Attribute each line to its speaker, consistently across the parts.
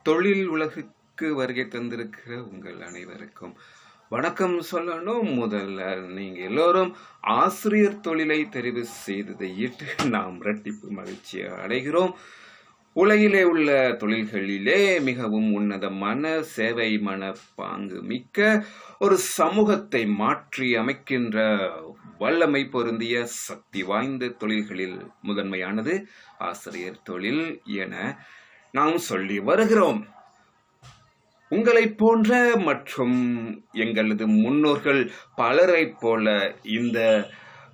Speaker 1: தொழில் உலகுக்கு வருகை தந்திருக்கிற உங்கள் அனைவருக்கும் வணக்கம் சொல்லணும். முதல்ல நீங்க எல்லோரும் ஆசிரியர் தொழிலை தெரிவு செய்ததை இட்டு நாம் இரட்டிப்பு மகிழ்ச்சியை அடைகிறோம். உலகிலே உள்ள தொழில்களிலே மிகவும் உன்னதமான சேவை மனப்பாங்கு மிக்க ஒரு சமூகத்தை மாற்றி அமைக்கின்ற வல்லமை பொருந்திய சக்தி வாய்ந்த தொழில்களில் முதன்மையானது ஆசிரியர் தொழில் என நாம் சொல்லி வருகிறோம். உங்களை போன்ற மற்றும் எங்களது முன்னோர்கள் பலரை போல இந்த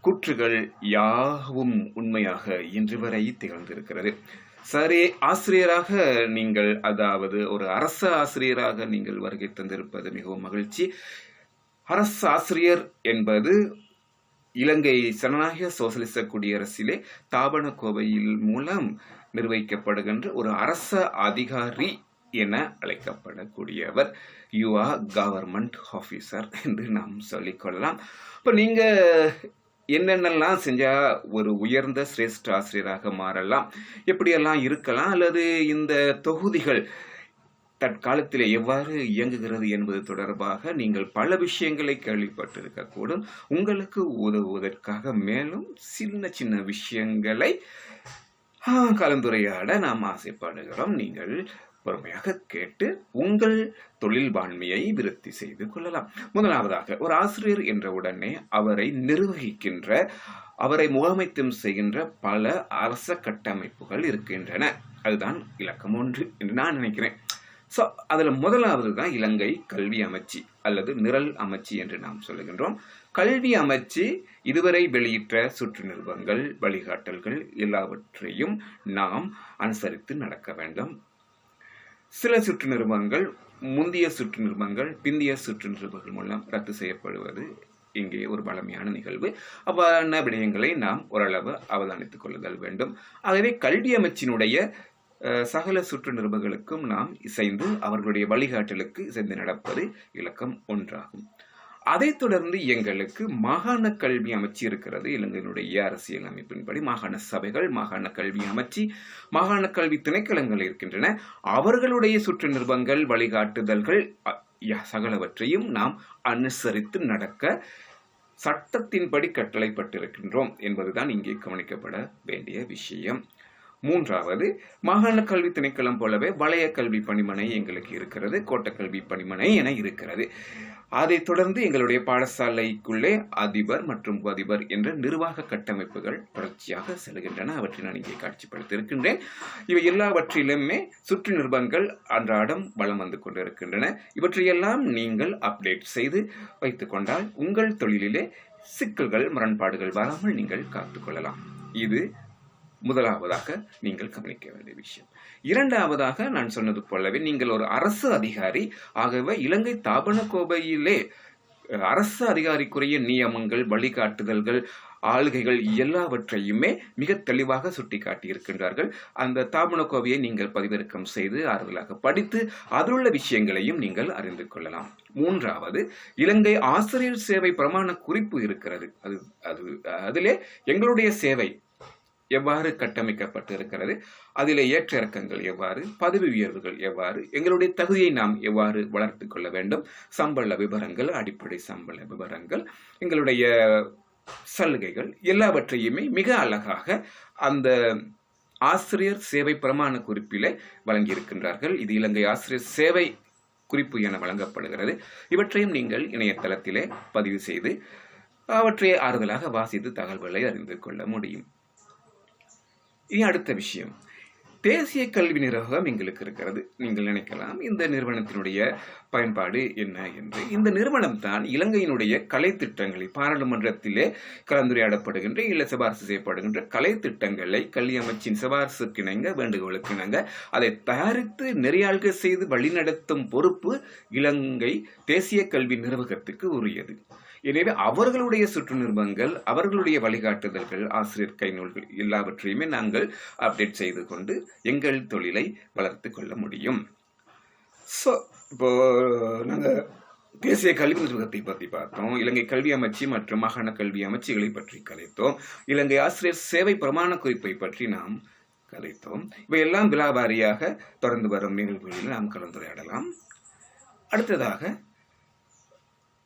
Speaker 1: கூற்றுகள் யாவும் உண்மையாக இன்று வரை திகழ்ந்திருக்கிறது. சரி, ஆசிரியராக நீங்கள், அதாவது ஒரு அரச ஆசிரியராக நீங்கள் வருகை தந்திருப்பது மிகவும் மகிழ்ச்சி. அரசு ஆசிரியர் என்பது இலங்கை ஜனநாயக சோசலிச குடியரசிலே தாபனகோவையில் மூலம் நிர்வகிக்கப்படுகின்ற ஒரு அரச அதிகாரி என அழைக்கப்படக்கூடியவர். யூ ஆர் கவர்மெண்ட் ஆபீசர் என்று நாம் சொல்லிக்கொள்ளலாம். இப்போ நீங்க என்னென்னலாம் செஞ்சா ஒரு உயர்ந்த சிரேஷ்ட ஆசிரியராக மாறலாம், எப்படியெல்லாம் இருக்கலாம், அல்லது இந்த தொகுதிகள் தற்காலத்தில் எவ்வாறு இயங்குகிறது என்பது தொடர்பாக நீங்கள் பல விஷயங்களை கேள்விப்பட்டிருக்கக்கூடும். உங்களுக்கு உதவுவதற்காக மேலும் சின்ன சின்ன விஷயங்களை கலந்துரையாட நாம் ஆசைப்படுகிறோம். நீங்கள் பொறுமையாக கேட்டு உங்கள் தொழில் பான்மையை விருத்தி செய்து கொள்ளலாம். முதலாவதாக, ஒரு ஆசிரியர் என்ற உடனே அவரை நிர்வகிக்கின்ற, அவரை முகாமைத்துவம் செய்கின்ற பல அரச கட்டமைப்புகள் இருக்கின்றன. அதுதான் இலக்கம் 1 என்று நான் நினைக்கிறேன். ஸோ அதில் முதலாவது தான் இலங்கை கல்வி அமைச்சு அல்லது நிரல் அமைச்சு என்று நாம் சொல்லுகின்றோம். கல்வி அமைச்சு இதுவரை வெளியிட்ட சுற்று நிருபங்கள், வழிகாட்டல்கள் எல்லாவற்றையும் நாம் அனுசரித்து நடக்க வேண்டும். சில சுற்று நிருபங்கள் முந்தைய சுற்று நிருபங்கள் பிந்திய சுற்று நிருபங்கள் மூலம் ரத்து செய்யப்படுவது இங்கே ஒரு பழமையான நிகழ்வு. அவ்வாறான விடயங்களை நாம் ஓரளவு அவதானித்துக் கொள்ளுதல் வேண்டும். ஆகவே கல்வி அமைச்சினுடைய சகல சுற்று நிருபங்களுக்கும் நாம் இசைந்து அவர்களுடைய வழிகாட்டலுக்கு இசைந்து நடப்பது இலக்கம் 1 ஆகும். அதைத் தொடர்ந்து எங்களுக்கு மாகாண கல்வி அமைச்சு இருக்கிறது. இலங்கையினுடைய அரசியல் அமைப்பின்படி மாகாண சபைகள், மாகாண கல்வி அமைச்சு, மாகாண கல்வி திணைக்களங்கள் இருக்கின்றன. அவர்களுடைய சுற்று நிருபங்கள், வழிகாட்டுதல்கள் சகலவற்றையும் நாம் அனுசரித்து நடக்க சட்டத்தின்படி கட்டளைப்பட்டிருக்கின்றோம் என்பதுதான் இங்கே கவனிக்கப்பட வேண்டிய விஷயம். மூன்றாவது, மாகாண கல்வி திணைக்களம் போலவே வலய கல்வி பணிமனை எங்களுக்கு இருக்கிறது, கோட்ட கல்வி பணிமனை என இருக்கிறது. அதைத் தொடர்ந்து எங்களுடைய பாடசாலைக்குள்ளே அதிபர் மற்றும் அதிபர் என்ற நிர்வாக கட்டமைப்புகள் தொடர்ச்சியாக செல்கின்றன. அவற்றை நான் இங்கே காட்சிப்படுத்தியிருக்கின்றேன். இவை எல்லாவற்றிலுமே சுற்று நிருபங்கள் அன்றாடம் வலம் வந்து கொண்டிருக்கின்றன. இவற்றையெல்லாம் நீங்கள் அப்டேட் செய்து வைத்துக் கொண்டால் உங்கள் தொழிலிலே சிக்கல்கள், முரண்பாடுகள் வராமல் நீங்கள் காத்துக்கொள்ளலாம். இது முதலாவதாக நீங்கள் கவனிக்க வேண்டிய விஷயம். இரண்டாவதாக, நான் சொன்னது போலவே நீங்கள் ஒரு அரசு அதிகாரி. ஆகவே இலங்கை தாபனகோவையிலே அரசு அதிகாரிக்குரிய நியமங்கள், வழிகாட்டுதல்கள், ஆளுகைகள் எல்லாவற்றையுமே மிக தெளிவாக சுட்டி காட்டியிருக்கின்றார்கள். அந்த தாபனகோவையை நீங்கள் பதிவிறக்கம் செய்து ஆறுதலாக படித்து அதிலுள்ள விஷயங்களையும் நீங்கள் அறிந்து கொள்ளலாம். மூன்றாவது, இலங்கை ஆசிரியர் சேவை பிரமாண குறிப்பு இருக்கிறது. அதிலே எங்களுடைய சேவை எவ்வாறு கட்டமைக்கப்பட்டு இருக்கிறது, அதில் ஏற்ற இறக்கங்கள் எவ்வாறு, பதவி உயர்வுகள் எவ்வாறு, எங்களுடைய தகுதியை நாம் எவ்வாறு வளர்த்து கொள்ள வேண்டும், சம்பள விவரங்கள், அடிப்படை சம்பள விவரங்கள், எங்களுடைய சலுகைகள் எல்லாவற்றையுமே மிக அழகாக அந்த ஆசிரியர் சேவை பிரமாண குறிப்பிலே வழங்கியிருக்கின்றார்கள். இது இலங்கை ஆசிரியர் சேவை குறிப்பு என வழங்கப்படுகிறது. இவற்றையும் நீங்கள் இணையதளத்திலே பதிவு செய்து அவற்றை ஆறுதலாக வாசித்து தகவல்களை அறிந்து கொள்ள முடியும். இனி அடுத்த விஷயம், தேசிய கல்வி நிர்வாகம் எங்களுக்கு இருக்கிறது. நீங்கள் நினைக்கலாம், இந்த நிறுவனத்தினுடைய பயன்பாடு என்ன என்று. இந்த நிறுவனம் தான் இலங்கையினுடைய கலை திட்டங்களை, பாராளுமன்றத்திலே கலந்துரையாடப்படுகின்ற இல்லை சிபாரிசு செய்யப்படுகின்ற கலை திட்டங்களை கல்வி அமைச்சின் சிபாரிசுக்கு இணங்க, வேண்டுகோளுக்கு இணங்க அதை தயாரித்து நெறியாள்கை செய்து வழிநடத்தும் பொறுப்பு இலங்கை தேசிய கல்வி நிர்வாகத்துக்கு உரியது. எனவே அவர்களுடைய சுற்று நிருபங்கள், அவர்களுடைய வழிகாட்டுதல்கள், ஆசிரியர் கைநூல்கள் எல்லாவற்றையுமே நாங்கள் அப்டேட் செய்து கொண்டு எங்கள் தொழிலை வளர்த்து கொள்ள முடியும். ஸோ இப்போ நாங்கள் தேசிய கல்வி நிர்வாகத்தை பற்றி பார்த்தோம், இலங்கை கல்வி அமைச்சு மற்றும் மாகாண கல்வி அமைச்சுகளை பற்றி கலைத்தோம், இலங்கை ஆசிரியர் சேவை பிரமாண குறிப்பை பற்றி நாம் கதைத்தோம். இவையெல்லாம் விலாவாரியாக தொடர்ந்து வரும் நிகழ்வுகளில் நாம் கலந்துரையாடலாம். அடுத்ததாக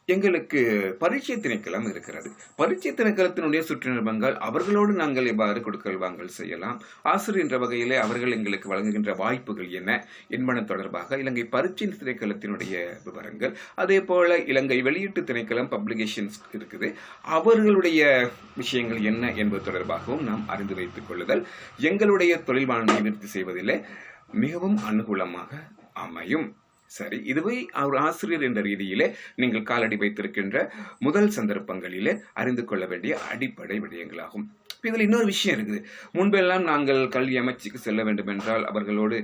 Speaker 1: எங்களுக்கு பரீட்சை திணைக்களம் இருக்கிறது. பரீட்சை திணைக்களத்தினுடைய சுற்றுநிருபங்கள் அவர்களோடு நாங்கள் எவ்வாறு கொடுக்கல் வாங்கல் செய்யலாம், ஆசிரியர் என்ற வகையிலே அவர்கள் எங்களுக்கு வழங்குகின்ற வாய்ப்புகள் என்ன என்பன தொடர்பாக இலங்கை பரீட்சை திணைக்களத்தினுடைய விவரங்கள், அதே போல இலங்கை வெளியீட்டு திணைக்களம் பப்ளிகேஷன்ஸ் இருக்குது, அவர்களுடைய விஷயங்கள் என்ன என்பது தொடர்பாகவும் நாம் அறிந்து வைத்துக் கொள்ளுதல் எங்களுடைய தொழில் வாழ்க்கையை விருத்தி செய்வதிலே மிகவும் அனுகூலமாக அமையும். சரி, இதுவே ஒரு ஆசிரியர் என்ற ரீதியிலே நீங்கள் காலடி வைத்திருக்கின்ற முதல் சந்தர்ப்பங்களிலே அறிந்து கொள்ள வேண்டிய அடிப்படை விடயங்களாகும். இதில் இன்னொரு விஷயம் இருக்குது. முன்பெல்லாம் நாங்கள் கல்வி அமைச்சுக்கு செல்ல வேண்டும் என்றால், அவர்களோடு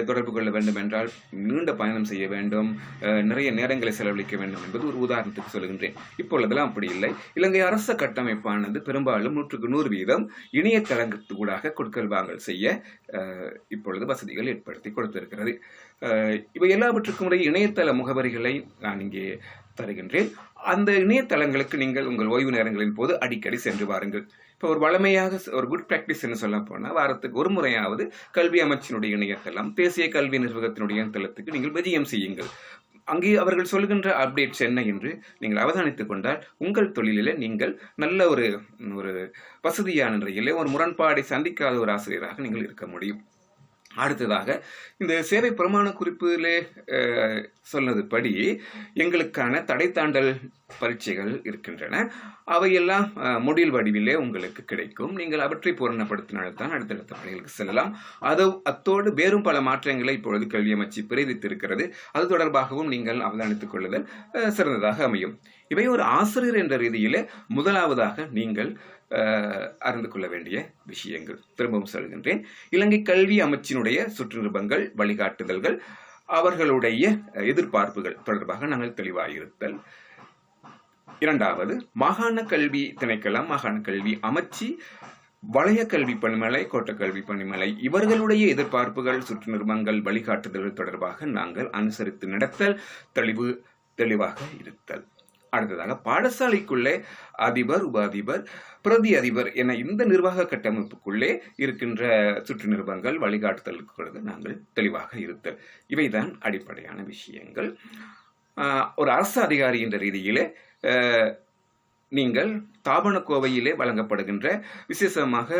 Speaker 1: தொடர்பு கொள்ள வேண்டும் என்றால் நீண்ட பயணம் செய்ய வேண்டும், நிறைய நேரங்களை செலவழிக்க வேண்டும் என்பது ஒரு உதாரணத்துக்கு சொல்கின்றேன். இப்பொழுதெல்லாம் அப்படி இல்லை. இலங்கை அரச கட்டமைப்பானது பெரும்பாலும் 100% இணையதளங்கூடாக கொடுக்கல் வாங்கல் செய்ய இப்பொழுது வசதிகள் ஏற்படுத்தி கொடுத்திருக்கிறது. இவை எல்லாவற்றுக்கும் இடையே இணையதள முகவரிகளை நான் இங்கே தருகின்றேன். அந்த இணையதளங்களுக்கு நீங்கள் உங்கள் ஓய்வு நேரங்களின் போது அடிக்கடி சென்று வாருங்கள். இப்போ ஒரு வளமையாக ஒரு குட் பிராக்டிஸ் என்ன சொல்ல போனால், வாரத்துக்கு ஒரு முறையாவது கல்வி அமைச்சினுடைய இணையதளம், தேசிய கல்வி நிர்வாகத்தினுடைய இணையதளத்துக்கு நீங்கள் விஜயம் செய்யுங்கள். அங்கே அவர்கள் சொல்கின்ற அப்டேட்ஸ் என்ன என்று நீங்கள் அவதானித்துக் கொண்டால் உங்கள் தொழிலிலே நீங்கள் நல்ல ஒரு வசதியான நிலையிலே ஒரு முரண்பாடை சந்திக்காத ஒரு ஆசிரியராக நீங்கள் இருக்க முடியும். அடுத்ததாக இந்த சேவை பிரமாண குறிப்பிலே சொன்னதுபடி எங்களுக்கான தடை தாண்டல் பரீட்சைகள் இருக்கின்றன. அவையெல்லாம் மொடியூல் வடிவிலே உங்களுக்கு கிடைக்கும். நீங்கள் அவற்றை பூரணப்படுத்தினால்தான் அடுத்தடுத்த பணிகளுக்கு செல்லலாம். அத்தோடு வேறும் பல மாற்றங்களை இப்பொழுது கல்வி அமைச்சு பிரிவித்திருக்கிறது. அது தொடர்பாகவும் நீங்கள் அவதானித்துக் கொள்ளுதல் சிறந்ததாக அமையும். இவை ஒரு ஆசிரியர் என்ற ரீதியிலே முதலாவதாக நீங்கள் அறிந்து கொள்ள வேண்டிய விஷயங்கள். திரும்பவும் சொல்கின்றேன், இலங்கை கல்வி அமைச்சினுடைய சுற்றுநிருபங்கள், வழிகாட்டுதல்கள், அவர்களுடைய எதிர்பார்ப்புகள் தொடர்பாக நாங்கள் தெளிவாயிருத்தல். இரண்டாவது, மாகாண கல்வி திணைக்களம், மாகாண கல்வி அமைச்சு, வலய கல்வி பணிமனை, கோட்ட கல்வி பணிமனை, இவர்களுடைய எதிர்பார்ப்புகள், சுற்றுநிருபங்கள், வழிகாட்டுதல்கள் தொடர்பாக நாங்கள் அனுசரித்து நடத்தல், தெளிவாக இருத்தல். அடுத்ததாக பாடசாலைக்குள்ளே அதிபர், உப அதிபர், பிரதி அதிபர் என இந்த நிர்வாக கட்டமைப்புக்குள்ளே இருக்கின்ற சுற்றுநிருபங்கள், வழிகாட்டுதலுக்கு நாங்கள் தெளிவாக இருத்தல். இவைதான் அடிப்படையான விஷயங்கள். ஒரு அரசு அதிகாரி என்ற ரீதியிலே நீங்கள் தாபனக்கோவையிலே வழங்கப்படுகின்ற விசேஷமாக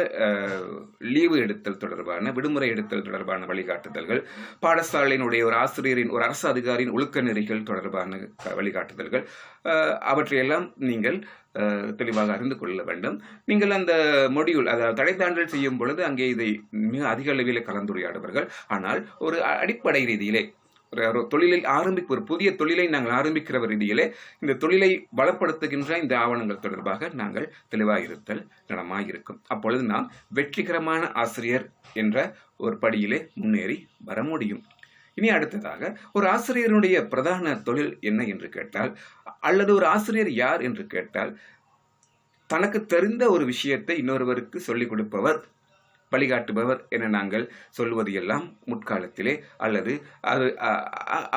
Speaker 1: லீவு எடுத்தல் தொடர்பான, விடுமுறை எடுத்தல் தொடர்பான வழிகாட்டுதல்கள், பாடசாலையினுடைய ஒரு ஆசிரியரின், ஒரு அரசு அதிகாரியின் ஒழுக்க நெறிகள் தொடர்பான வழிகாட்டுதல்கள், அவற்றையெல்லாம் நீங்கள் தெளிவாக அறிந்து கொள்ள வேண்டும். நீங்கள் அந்த மொடியூல், அதாவது தடை தாண்டல் செய்யும் பொழுது அங்கே இதை மிக அதிக அளவில் கலந்துரையாடுவார்கள். ஆனால் ஒரு அடிப்படை ரீதியிலே தொழிலில் ஒரு புதிய தொழிலை நாங்கள் ஆரம்பிக்கிற ரீதியிலே இந்த தொழிலை பலப்படுத்துகின்ற இந்த ஆவணங்கள் தொடர்பாக நாங்கள் தெளிவாக இருத்தல் நலமாயிருக்கும். அப்பொழுது நாம் வெற்றிகரமான ஆசிரியர் என்ற ஒரு படியிலே முன்னேறி வர முடியும். இனி அடுத்ததாக, ஒரு ஆசிரியருடைய பிரதான தொழில் என்ன என்று கேட்டால், அல்லது ஒரு ஆசிரியர் யார் என்று கேட்டால், தனக்கு தெரிந்த ஒரு விஷயத்தை இன்னொருவருக்கு சொல்லிக் கொடுப்பவர், வழிகாட்டுபவர் என நாங்கள் சொல்வது எல்லாம் முற்காலத்திலே, அல்லது அது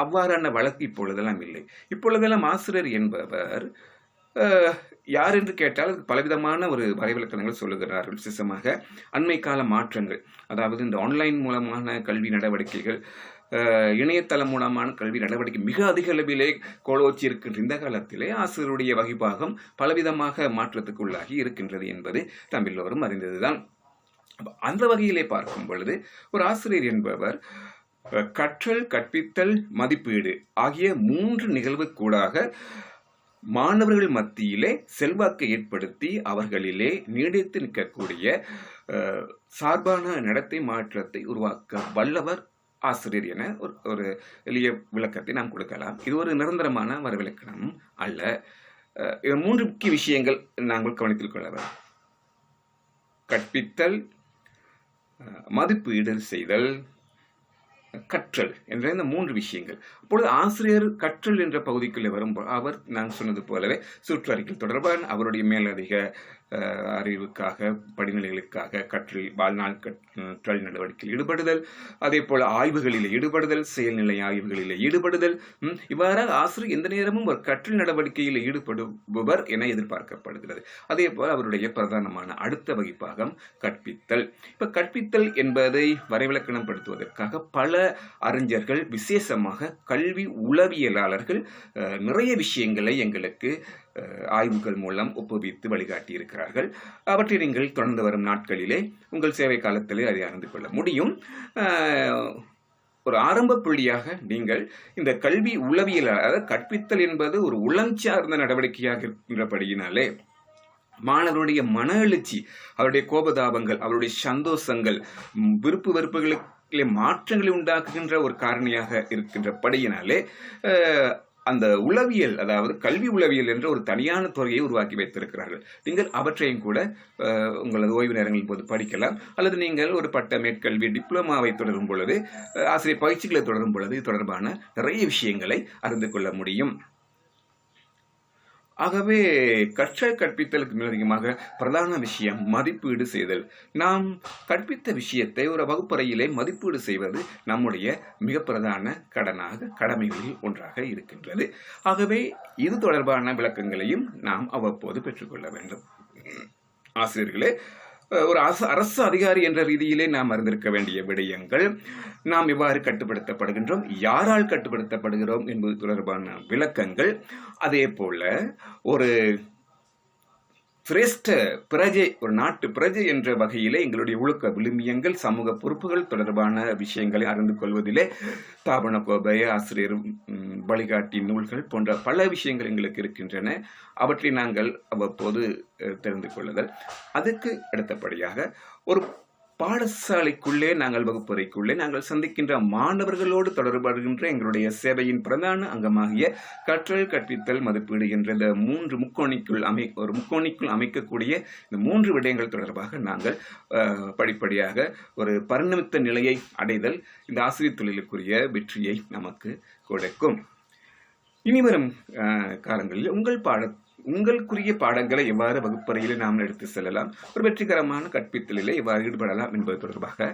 Speaker 1: அவ்வாறான வழக்கு இப்பொழுதெல்லாம் இல்லை. இப்பொழுதெல்லாம் ஆசிரியர் என்பவர் யார் என்று கேட்டால் பலவிதமான ஒரு வரைவிலக்கணங்கள் சொல்லுகிறார்கள். விசேஷமாக அண்மை கால மாற்றங்கள், அதாவது இந்த ஆன்லைன் மூலமான கல்வி நடவடிக்கைகள், இணையதளம் மூலமான கல்வி நடவடிக்கை மிக அதிக அளவிலே கோலோச்சி இருக்கின்ற இந்த காலத்திலே ஆசிரியருடைய வகிபாகம் பலவிதமாக மாற்றத்துக்குள்ளாகி இருக்கின்றது என்பது நாம் எல்லோரும் அறிந்ததுதான். அந்த வகையிலே பார்க்கும் பொழுது ஒரு ஆசிரியர் என்பவர் கற்றல், கற்பித்தல், மதிப்பீடு ஆகிய 3 நிகழ்வுக்கூடாக மாணவர்கள் மத்தியிலே செல்வாக்கை ஏற்படுத்தி அவர்களிலே நீடித்து நிற்கக்கூடிய சார்பான நடத்தை மாற்றத்தை உருவாக்க வல்லவர் ஆசிரியர் என ஒரு எளிய விளக்கத்தை நாம் கொடுக்கலாம். இது ஒரு நிரந்தரமான வரவிலக்கணம் அல்ல. 3 முக்கிய விஷயங்கள் நாங்கள் கவனித்துக் கொள்ள வேண்டும். கற்பித்தல், மதிப்பீடு செய்தல், கற்றல் என்ற இந்த 3 விஷயங்கள். அப்பொழுது ஆசிரியர் கற்றல் என்ற பகுதிக்குள்ளே வரும்போது அவர், நான் சொன்னது போலவே சுற்றறிக்கை தொடர்பான அவருடைய மேலதிக அறிவுக்காக படிநிலைகளுக்காக வாழ்நாள் கற்றல் நடவடிக்கையில் ஈடுபடுதல், அதே போல ஆய்வுகளில் ஈடுபடுதல், செயல்நிலை ஆய்வுகளில் ஈடுபடுதல், இவ்வாறாக ஆசிரியர் எந்த நேரமும் ஒரு கற்றல் நடவடிக்கையில் ஈடுபடுபவர் என எதிர்பார்க்கப்படுகிறது. அதே போல அவருடைய பிரதானமான அடுத்த வகிப்பாகம் கற்பித்தல். இப்ப கற்பித்தல் என்பதை வரைவிலக்கணம் படுத்துவதற்காக பல அறிஞர்கள், விசேஷமாக கல்வி உளவியலாளர்கள் நிறைய விஷயங்களை எங்களுக்கு ஆய்வுகள் மூலம் ஒப்புவித்து வழிகாட்டி இருக்கிறார்கள். அவற்றை நீங்கள் தொடர்ந்து வரும் நாட்களிலே உங்கள் சேவை காலத்திலே அதை அறிந்து கொள்ள முடியும். ஒரு ஆரம்ப புள்ளியாக நீங்கள் இந்த கல்வி உளவியல், அதாவது கற்பித்தல் என்பது ஒரு உளஞ்சார்ந்த நடவடிக்கையாக இருக்கின்றபடியினாலே மாணவருடைய மன எழுச்சி, அவருடைய கோபதாபங்கள், அவருடைய சந்தோஷங்கள், விருப்பு வெறுப்புகளுக்கு மாற்றங்களை உண்டாக்குகின்ற ஒரு காரணியாக இருக்கின்றபடியினாலே அந்த உளவியல், அதாவது கல்வி உளவியல் என்ற ஒரு தனியான துறையை உருவாக்கி வைத்திருக்கிறார்கள். நீங்கள் அவற்றையும் கூட உங்களது ஓய்வு நேரங்களின் போது படிக்கலாம். அல்லது நீங்கள் ஒரு பட்ட மேற்கல்வி டிப்ளமாவை தொடரும் பொழுது, ஆசிரியர் பயிற்சிகளை தொடரும் பொழுது தொடர்பான நிறைய விஷயங்களை அறிந்து கொள்ள முடியும். ஆகவே கற்றல் கற்பித்தலுக்கு மேல் அதிகமாக பிரதான விஷயம் மதிப்பீடு செய்தல். நாம் கற்பித்த விஷயத்தை ஒரு வகுப்பறையிலே மதிப்பீடு செய்வது நம்முடைய மிக பிரதான கடமைகளில் ஒன்றாக இருக்கின்றது. ஆகவே இது தொடர்பான விளக்கங்களையும் நாம் அவ்வப்போது பெற்றுக்கொள்ள வேண்டும். ஆசிரியர்களே, ஒரு அரசு அதிகாரி என்ற ரீதியிலே நாம் அறிந்திருக்க வேண்டிய விடயங்கள், நாம் எவ்வாறு கட்டுப்படுத்தப்படுகின்றோம், யாரால் கட்டுப்படுத்தப்படுகிறோம் என்பது தொடர்பான விளக்கங்கள், அதே போல ஒரு சிரேஷ்ட பிரஜை, ஒரு நாட்டு பிரஜை என்ற வகையிலே எங்களுடைய ஒழுக்க விழுமியங்கள், சமூக பொறுப்புகள் தொடர்பான விஷயங்களை அறிந்து கொள்வதிலே தாபன கோபய ஆசிரியர் வழிகாட்டி நூல்கள் போன்ற பல விஷயங்கள் எங்களுக்கு இருக்கின்றன. அவற்றை நாங்கள் அவ்வப்போது தெரிந்து கொள்ளுதல். அதுக்கு அடுத்தபடியாக ஒரு பாடசாலைக்குள்ளே, நாங்கள் வகுப்பறைக்குள்ளே நாங்கள் சந்திக்கின்ற மாணவர்களோடு தொடர்படுகின்ற எங்களுடைய சேவையின் பிரதான அங்கமாகிய கற்றல் கற்பித்தல் மதிப்பீடு என்ற இந்த முக்கோணிக்குள் அமைக்கக்கூடிய இந்த 3 விடயங்கள் தொடர்பாக நாங்கள் படிப்படியாக ஒரு பரிணமித்த நிலையை அடைதல் இந்த ஆசிரியர் தொழிலுக்குரிய வெற்றியை நமக்கு கொடுக்கும். இனிவரும் காலங்களில் உங்களுக்குரிய பாடங்களை எவ்வாறு வகுப்பறையில் நாம் எடுத்து செல்லலாம், ஒரு வெற்றிகரமான கற்பித்தலிலே எவ்வாறு ஈடுபடலாம் என்பது தொடர்பாக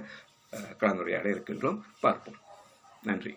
Speaker 1: கலந்துரையாட இருக்கின்றோம். பார்ப்போம். நன்றி.